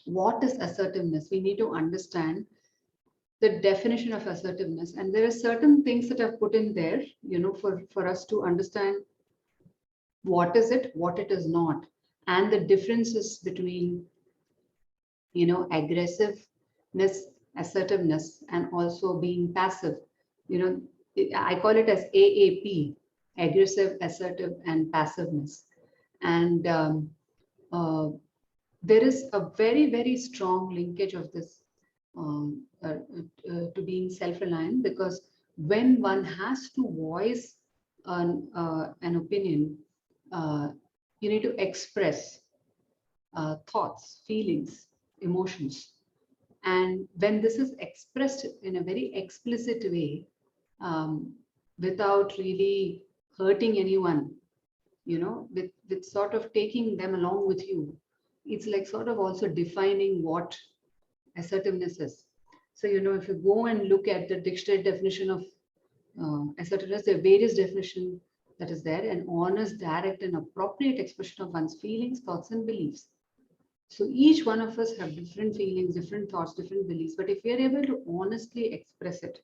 what is assertiveness? We need to understand the definition of assertiveness. And there are certain things that I've put in there, for us to understand what is it, what it is not, and the differences between, aggressiveness, assertiveness, and also being passive. You know, I call it as AAP, aggressive, assertive, and passiveness. And uh, there is a very, very strong linkage of this to being self-reliant, because when one has to voice an opinion, uh, you need to express thoughts, feelings, emotions. And when this is expressed in a very explicit way, um, without really hurting anyone, with sort of taking them along with you, it's like sort of also defining what assertiveness is. So, if you go and look at the dictionary definition of assertiveness, there are various definitions that is there: an honest, direct, and appropriate expression of one's feelings, thoughts, and beliefs. So each one of us have different feelings, different thoughts, different beliefs. But if we are able to honestly express it,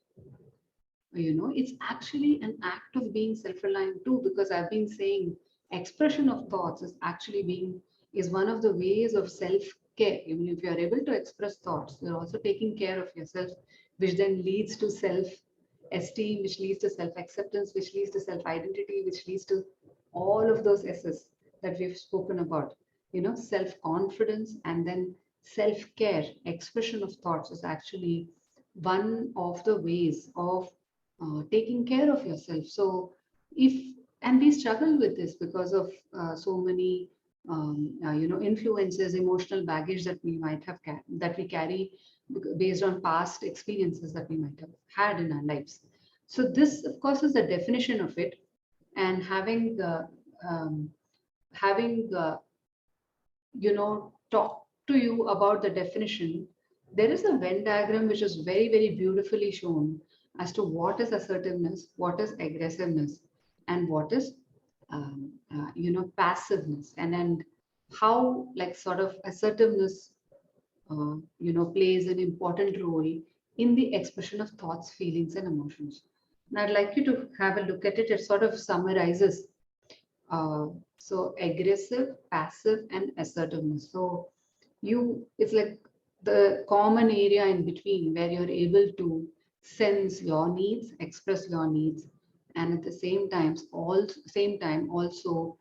it's actually an act of being self-reliant too, because I've been saying expression of thoughts is one of the ways of self-care. Even if you are able to express thoughts, you're also taking care of yourself, which then leads to self-esteem, which leads to self-acceptance, which leads to self-identity, which leads to all of those S's that we've spoken about. Self-confidence, and then self-care. Expression of thoughts is actually one of the ways of taking care of yourself. So if and we struggle with this because of so many influences, emotional baggage that we might have that we carry based on past experiences that we might have had in our lives. So this, of course, is the definition of it. And having talk to you about the definition, there is a Venn diagram which is very, very beautifully shown as to what is assertiveness, what is aggressiveness, and what is passiveness, and how, like, sort of assertiveness plays an important role in the expression of thoughts, feelings, and emotions. And I'd like you to have a look at it. It sort of summarizes uh, so aggressive, passive, and assertiveness. So it's like the common area in between where you're able to sense your needs, express your needs, and at the same time also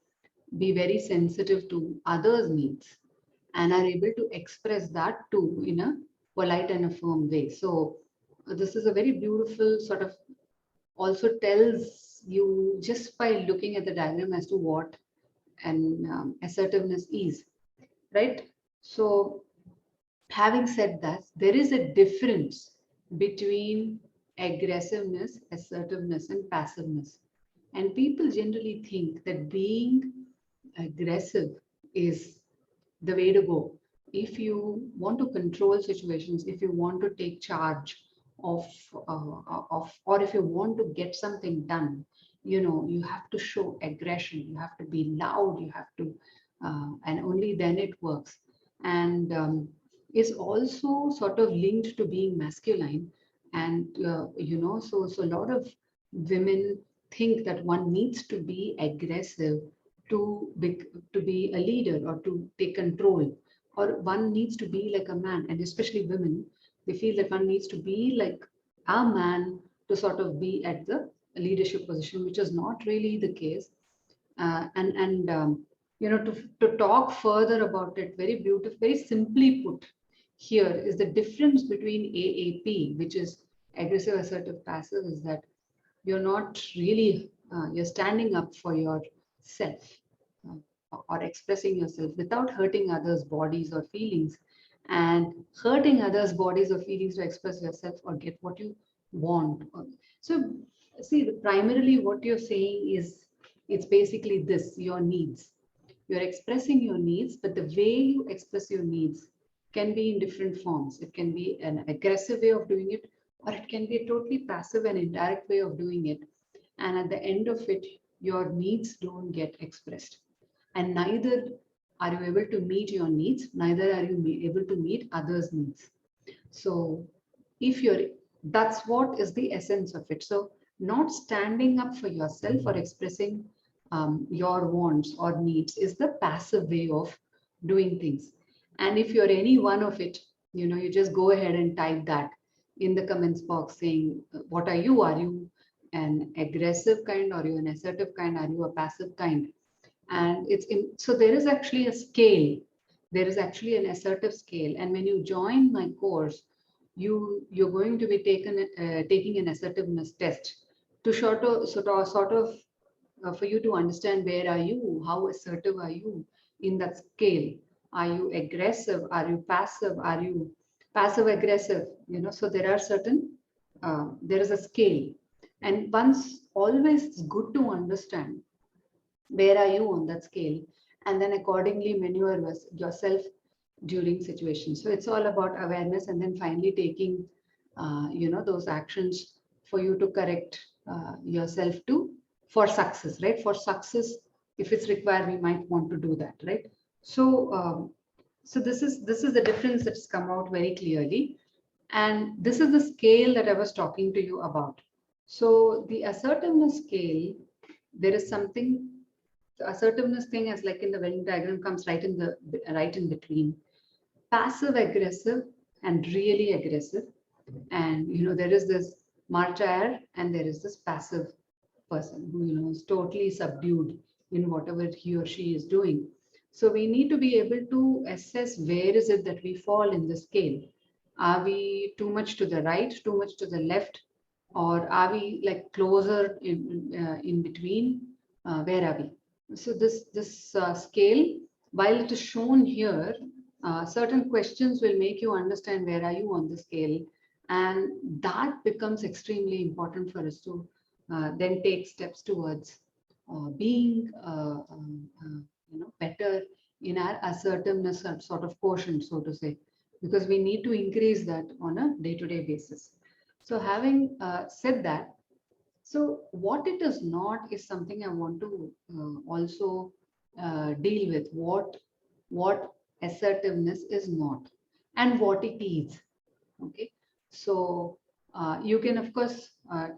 be very sensitive to others' needs, and are able to express that too in a polite and a firm way. So this is a very beautiful sort of, also tells you just by looking at the diagram as to what an assertiveness is, right? So having said that, there is a difference between aggressiveness, assertiveness, and passiveness. And people generally think that being aggressive is the way to go. If you want to control situations, if you want to take charge or if you want to get something done, you have to show aggression. You have to be loud. You have to, and only then it works. And is also sort of linked to being masculine. And so a lot of women think that one needs to be aggressive to be a leader or to take control, or one needs to be like a man. And especially women, they feel that one needs to be like a man to sort of be at the leadership position, which is not really the case. To talk further about it, very beautiful, very simply put, here is the difference between AAP, which is aggressive, assertive, passive, is that you're not really you're standing up for yourself, or expressing yourself without hurting others' bodies or feelings, and hurting others' bodies or feelings to express yourself or get what you want. So see, primarily what you're saying is, it's basically this: your needs. You're expressing your needs, but the way you express your needs can be in different forms. It can be an aggressive way of doing it, or it can be a totally passive and indirect way of doing it. And at the end of it, your needs don't get expressed. And neither are you able to meet your needs? Neither are you able to meet others' needs. So if you're, that's what is the essence of it. So not standing up for yourself or expressing your wants or needs is the passive way of doing things. And if you're any one of it, you just go ahead and type that in the comments box saying, what are you? Are you an aggressive kind? Are you an assertive kind? Are you a passive kind? And so there is actually a scale. There is actually an assertive scale. And when you join my course, you're going to be taking an assertiveness test to sort of for you to understand where are you, how assertive are you in that scale. Are you aggressive? Are you passive? Are you passive aggressive? So there is a scale. And once always it's good to understand where are you on that scale, and then accordingly maneuver yourself during situations. So it's all about awareness, and then finally taking those actions for you to correct yourself to for success, right? For success, if it's required, we might want to do that, right? So this is the difference that's come out very clearly, and this is the scale that I was talking to you about. So the assertiveness scale, there is something, the assertiveness thing is like in the Venn diagram comes right in between passive aggressive and really aggressive. And there is this martyr and there is this passive person who is totally subdued in whatever he or she is doing. So we need to be able to assess where is it that we fall in the scale. Are we too much to the right, too much to the left, or are we like closer in between? Where are we? So this scale, while it is shown here, certain questions will make you understand where are you on the scale, and that becomes extremely important for us to then take steps towards being better in our assertiveness sort of quotient, so to say, because we need to increase that on a day-to-day basis. So having said that, so what it is not is something I want to also deal with. What assertiveness is not and what it is. Okay. So you can of course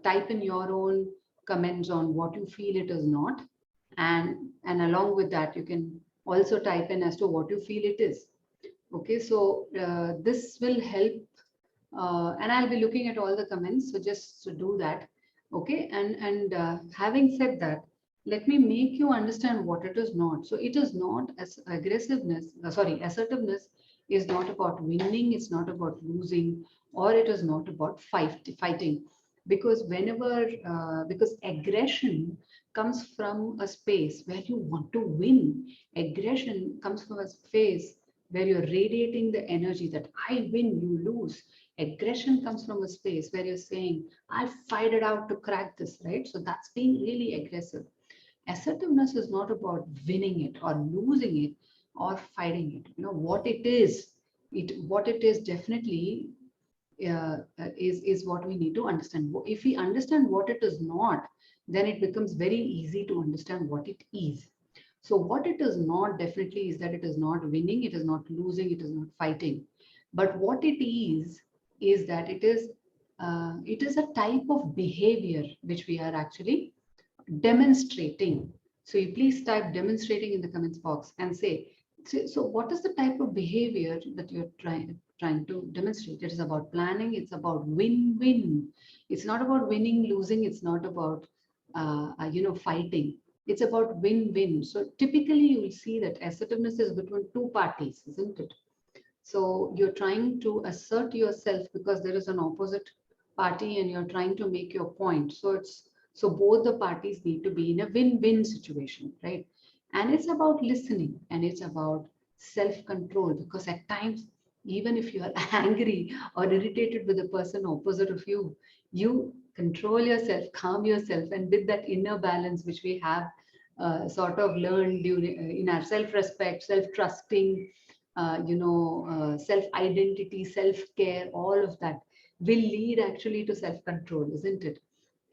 type in your own comments on what you feel it is not, and along with that you can also type in as to what you feel it is. Okay. So this will help, and I'll be looking at all the comments. So just to do that. Okay. And having said that, let me make you understand what it is not. So it is not as aggressiveness, assertiveness is not about winning, it's not about losing, or it is not about fighting. Because because aggression comes from a space where you want to win. Aggression comes from a space where you're radiating the energy that I win, you lose. Aggression comes from a space where you're saying, I'll fight it out to crack this, right? So that's being really aggressive. Assertiveness is not about winning it or losing it or fighting it. What it is, what it is definitely is what we need to understand. If we understand what it is not, then it becomes very easy to understand what it is. So what it is not definitely is that it is not winning, it is not losing, it is not fighting. But what it is that it is a type of behavior which we are actually demonstrating. So you please type demonstrating in the comments box and say, so what is the type of behavior that you're trying to demonstrate? It is about planning. It's about win-win. It's not about winning, losing. It's not about, fighting. It's about win-win. So typically you will see that assertiveness is between two parties, isn't it? So you're trying to assert yourself because there is an opposite party and you're trying to make your point. So both the parties need to be in a win-win situation, right? And it's about listening and it's about self-control, because at times, even if you are angry or irritated with the person opposite of you, you control yourself, calm yourself, and with that inner balance, which we have sort of learned during in our self-respect, self-trusting, self-identity, self-care, all of that will lead actually to self-control, isn't it?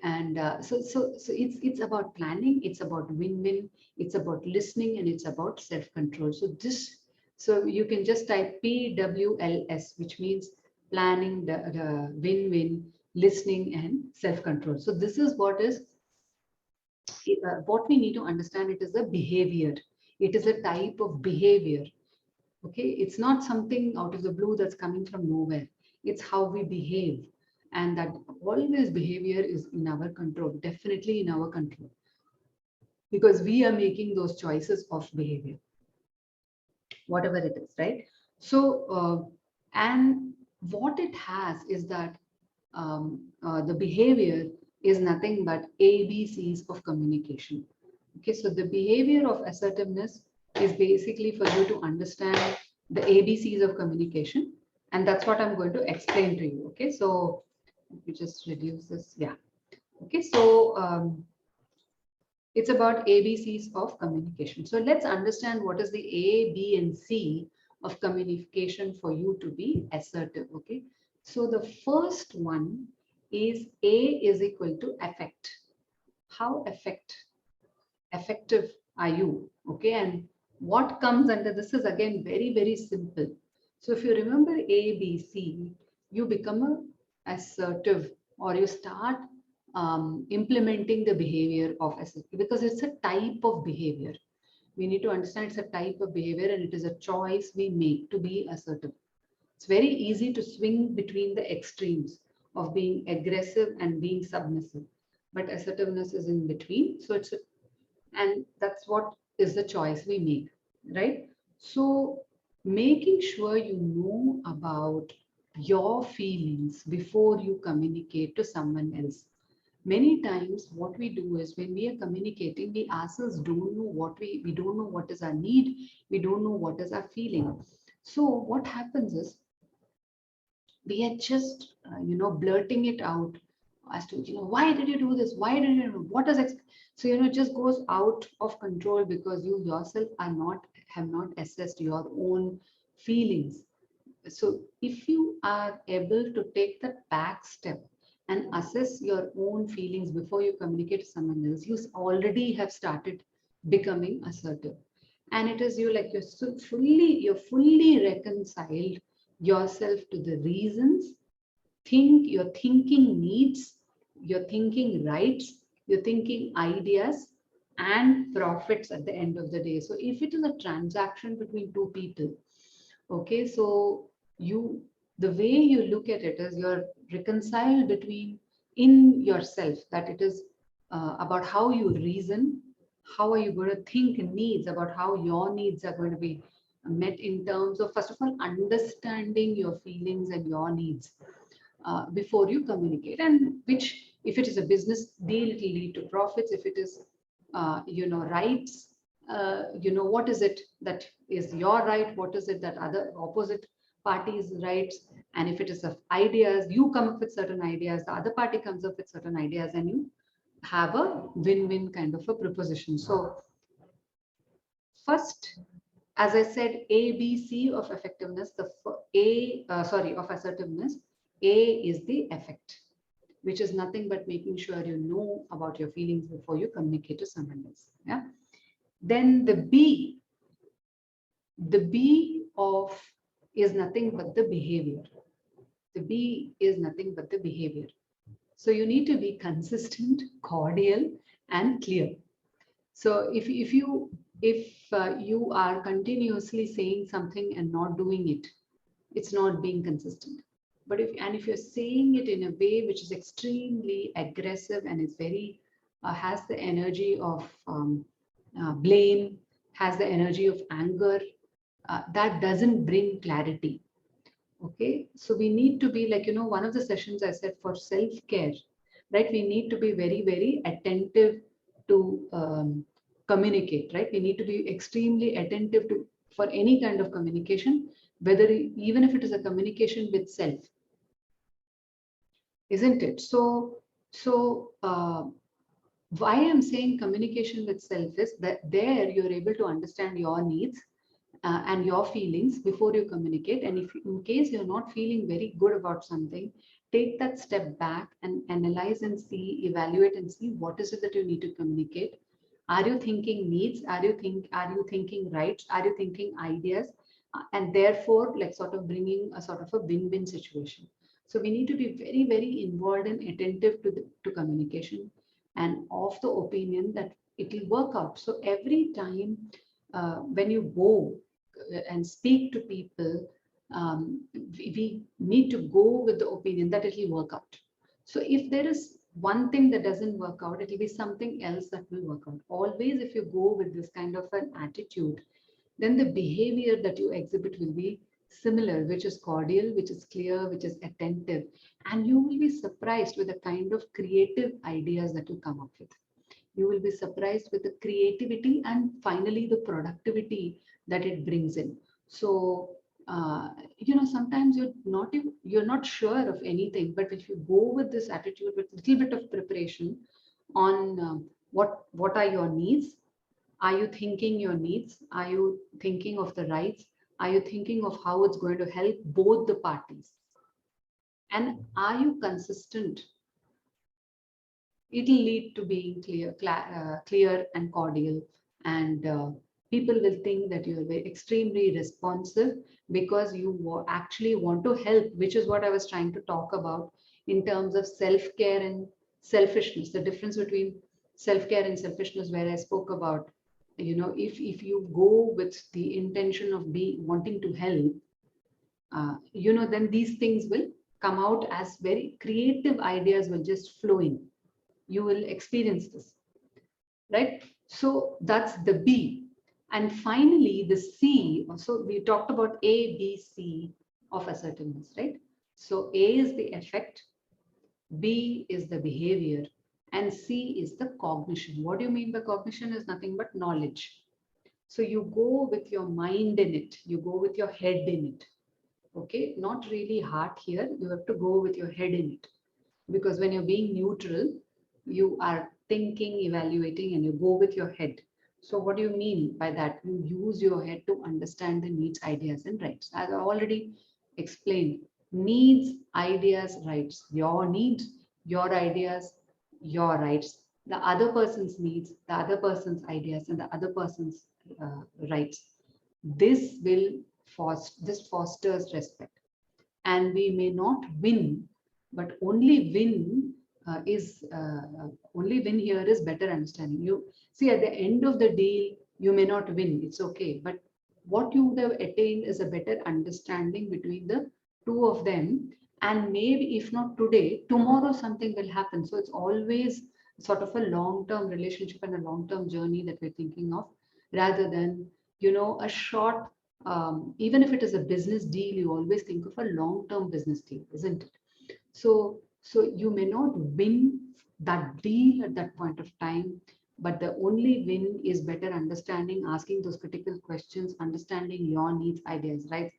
And so it's about planning, it's about win-win, it's about listening, and it's about self-control. So you can just type PWLS, which means planning, the win-win, listening, and self-control. So this is what we need to understand. It is a behavior. It is a type of behavior. Okay, it's not something out of the blue that's coming from nowhere. It's how we behave, and that always behavior is in our control, definitely in our control, because we are making those choices of behavior, whatever it is, right? And what it has is that the behavior is nothing but ABCs of communication. Okay, so the behavior of assertiveness is basically for you to understand the ABCs of communication. And that's what I'm going to explain to you. Okay, so let me just reduce this. Yeah. Okay, so it's about ABCs of communication. So let's understand what is the A, B, and C of communication for you to be assertive. Okay, so the first one is A is equal to affect. How effective are you? Okay, and what comes under this is again very, very simple. So if you remember A, B, C, you become a assertive, or you start implementing the behavior of assertive, because it's a type of behavior. We need to understand it's a type of behavior, and it is a choice we make to be assertive. It's very easy to swing between the extremes of being aggressive and being submissive, but assertiveness is in between. So and that's what is the choice we make, right? So making sure you know about your feelings before you communicate to someone else. Many times what we do is, when we are communicating, we ourselves don't know we don't know what is our need, we don't know what is our feeling. So what happens is, we are just blurting it out as to, why did you do this, why did you do, what is so it just goes out of control, because you yourself have not assessed your own feelings. So if you are able to take that back step and assess your own feelings before you communicate to someone else, you already have started becoming assertive. And it is you, like, you're fully reconciled yourself to the reasons, your thinking needs, your thinking rights, your thinking ideas, and profits at the end of the day. So if it is a transaction between two people, okay, so you the way you look at it is, you're reconciled between in yourself, that it is about how you reason, how are you going to think needs, about how your needs are going to be met, in terms of, first of all, understanding your feelings and your needs before you communicate. And which, if it is a business deal, it will lead to profits. If it is rights, what is it that is your right, what is it that other opposite parties rights. And if it is of ideas, you come up with certain ideas, the other party comes up with certain ideas, and you have a win-win kind of a proposition. So first, as I said, ABC of effectiveness, of assertiveness. A is the effect, which is nothing but making sure you know about your feelings before you communicate to someone else. Yeah. Then the B of is nothing but the behavior. The B is nothing but the behavior. So you need to be consistent, cordial, and clear. So if you are continuously saying something and not doing it, it's not being consistent. But if you're saying it in a way which is extremely aggressive, and is very has the energy of blame, has the energy of anger, that doesn't bring clarity. Okay, so we need to be, like, one of the sessions I said, for self-care, right? We need to be very, very attentive to communicate, right? We need to be extremely attentive to, for any kind of communication, whether even if it is a communication with self, isn't it? So why I'm saying communication with self is that there you're able to understand your needs and your feelings before you communicate. And if in case you're not feeling very good about something, take that step back and analyze and see, evaluate and see what is it that you need to communicate. Are you thinking needs? Are you thinking rights? Are you thinking ideas? And therefore, like sort of bringing a sort of a win-win situation. So we need to be very, very involved and attentive to communication, and of the opinion that it will work out. So every time when you go and speak to people, we need to go with the opinion that it will work out. So if there is one thing that doesn't work out, it will be something else that will work out. Always, if you go with this kind of an attitude, then the behavior that you exhibit will be similar, which is cordial, which is clear, which is attentive, and you will be surprised with the kind of creative ideas that you come up with. You will be surprised with the creativity and finally the productivity that it brings in. So sometimes you're not sure of anything, but if you go with this attitude with a little bit of preparation on what are your needs, are you thinking your needs, are you thinking of the rights, are you thinking of how it's going to help both the parties, and are you consistent, it'll lead to being clear and cordial, and people will think that you are very extremely responsive because you actually want to help, which is what I was trying to talk about in terms of self-care and selfishness. The difference between self-care and selfishness, where I spoke about, if you go with the intention of wanting to help, then these things will come out as very creative ideas will just flow in. You will experience this, right? So that's the B. And finally, the C. So we talked about A, B, C of assertiveness, right? So A is the effect, B is the behavior, and C is the cognition. What do you mean by cognition? Is nothing but knowledge. So you go with your mind in it, you go with your head in it. Okay, not really heart here. You have to go with your head in it, because when you're being neutral, you are thinking, evaluating, and you go with your head. So what do you mean by that? You use your head to understand the needs, ideas, and rights. As I already explained, needs, ideas, rights. Your needs, your ideas, your rights. The other person's needs, the other person's ideas, and the other person's rights. This fosters respect. And we may not win, but only win here is better understanding. You see, at the end of the deal, you may not win, it's okay, but what you would have attained is a better understanding between the two of them, and maybe if not today, tomorrow something will happen. So it's always sort of a long-term relationship and a long-term journey that we're thinking of, rather than a short, even if it is a business deal, you always think of a long-term business deal, isn't it? So you may not win that deal at that point of time, but the only win is better understanding, asking those critical questions, understanding your needs, ideas, rights,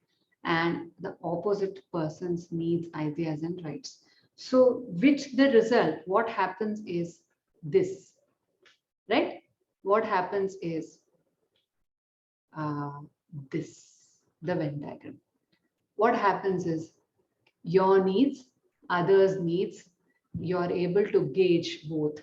and the opposite person's needs, ideas, and rights. So which the result, what happens is this, right? What happens is this, the Venn diagram. What happens is your needs, others' needs, you're able to gauge both,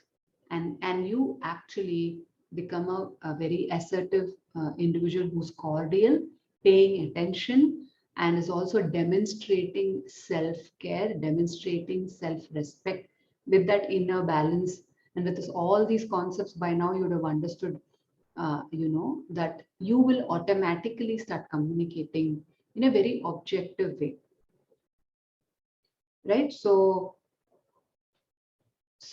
and you actually become a very assertive individual who's cordial, paying attention, and is also demonstrating self-care, demonstrating self-respect with that inner balance. And with this, all these concepts, by now you would have understood, that you will automatically start communicating in a very objective way, right? So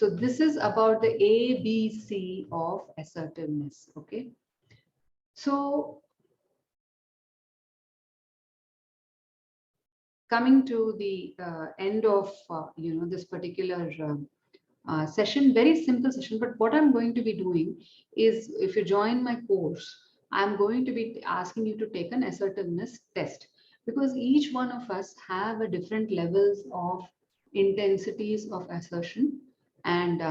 this is about the ABC of assertiveness. Okay, so coming to the end of this particular session, very simple session, but what I'm going to be doing is, if you join my course, I'm going to be asking you to take an assertiveness test, because each one of us have a different levels of intensities of assertion, and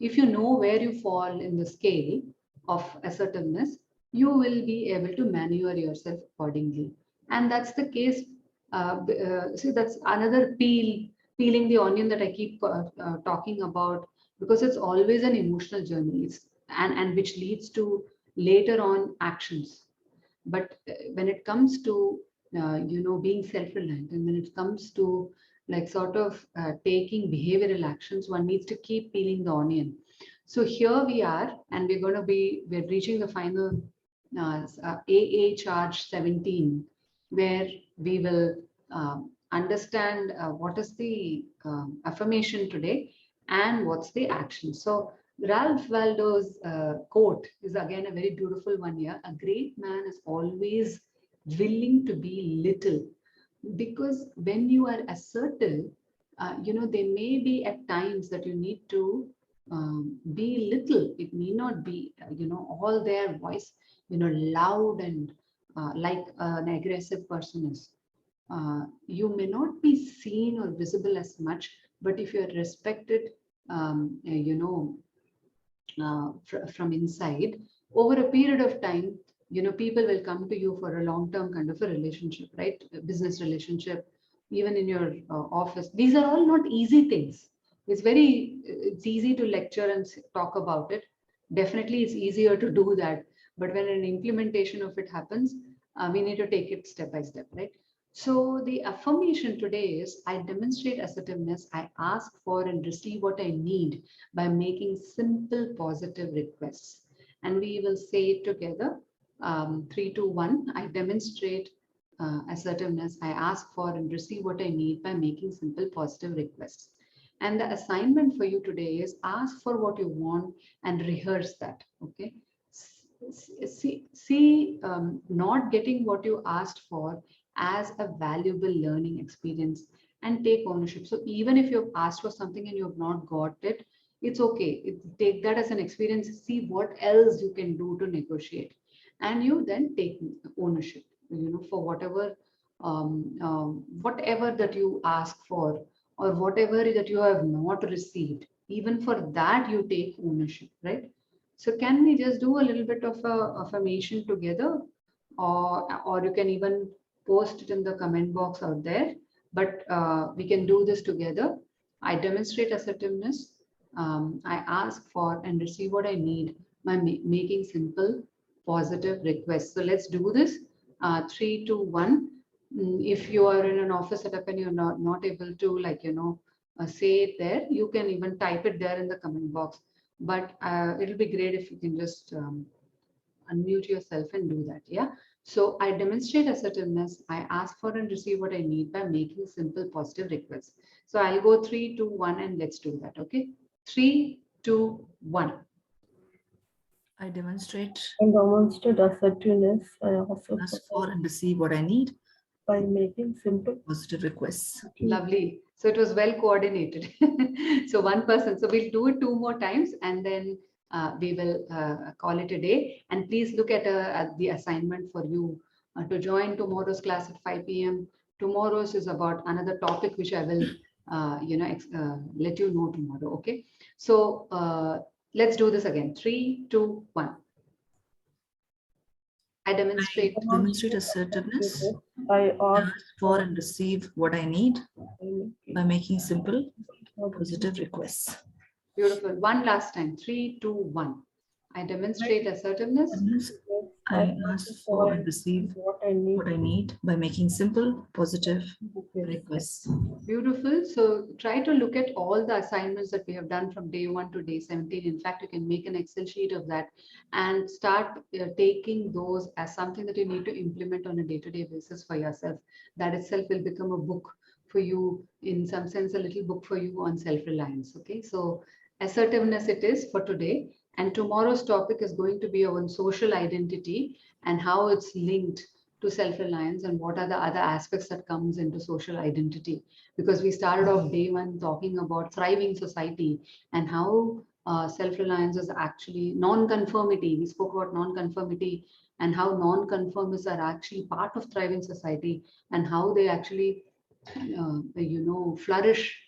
if you know where you fall in the scale of assertiveness, you will be able to maneuver yourself accordingly. And that's the case. See, that's another peel peeling the onion that I keep talking about, because it's always an emotional journey. And which leads to later on actions. But when it comes to being self-reliant, and when it comes to like sort of taking behavioral actions, one needs to keep peeling the onion. So here we are, and we're reaching the final AA charge 17, where we will understand what is the affirmation today and what's the action. So Ralph Waldo's quote is again a very beautiful one here. A great man is always willing to be little, because when you are assertive, there may be at times that you need to be little. It may not be, all their voice, loud and like an aggressive person is. You may not be seen or visible as much, but if you're respected, from inside, over a period of time, people will come to you for a long-term kind of a relationship, right? A business relationship, even in your office. These are all not easy things. It's easy to lecture and talk about it. Definitely, it's easier to do that. But when an implementation of it happens, we need to take it step by step, right? So the affirmation today is: I demonstrate assertiveness. I ask for and receive what I need by making simple positive requests. And we will say it together. 3, 2, 1. I demonstrate assertiveness. I ask for and receive what I need by making simple positive requests. And the assignment for you today is: ask for what you want and rehearse that. Okay. See, not getting what you asked for as a valuable learning experience, and take ownership. So even if you've asked for something and you've not got it, it's okay. Take that as an experience. See what else you can do to negotiate, and you then take ownership. For whatever that you ask for, or whatever that you have not received. Even for that, you take ownership, right? So can we just do a little bit of a affirmation together, or you can even post it in the comment box out there. But we can do this together. I demonstrate assertiveness. I ask for and receive what I need by making simple, positive requests. So let's do this. 3, 2, 1. If you are in an office setup and you're not able to, say it there, you can even type it there in the comment box. But it'll be great if you can just unmute yourself and do that. Yeah. So I demonstrate assertiveness. I ask for and receive what I need by making simple positive requests. So I'll go 3, 2, 1, and let's do that. Okay. 3, 2, 1. I demonstrate assertiveness. I also ask for and receive what I need by making simple positive requests. Lovely. So it was well coordinated. So one person. So we'll do it 2 more times, and then we will call it a day. And please look at the assignment for you to join tomorrow's class at 5 p.m. Tomorrow's is about another topic which I will, let you know tomorrow. Okay. So let's do this again. 3, 2, 1. I demonstrate assertiveness. I Ask for and receive what I need by making simple, positive requests. Beautiful. One last time. 3, 2, 1. I demonstrate assertiveness. I ask for and receive what I need by making simple, positive requests. Beautiful. So try to look at all the assignments that we have done from day 1 to day 17. In fact, you can make an Excel sheet of that and start taking those as something that you need to implement on a day-to-day basis for yourself. That itself will become a book for you, in some sense, a little book for you on self-reliance. Okay. So assertiveness it is for today. And tomorrow's topic is going to be on social identity and how it's linked to self-reliance, and what are the other aspects that comes into social identity. Because we started off day 1 talking about thriving society, and how self-reliance is actually non-conformity. We spoke about non-conformity and how non-conformists are actually part of thriving society, and how they actually flourish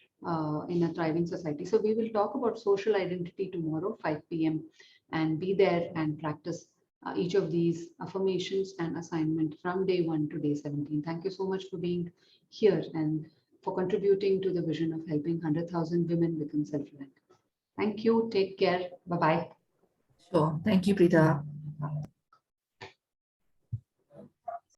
in a thriving society. So we will talk about social identity tomorrow, 5 p.m. and be there and practice each of these affirmations and assignment from day 1 to day 17. Thank you so much for being here, and for contributing to the vision of helping 100,000 women become self-reliant. Thank you. Take care. Bye-bye. Sure. Thank you, Preetha.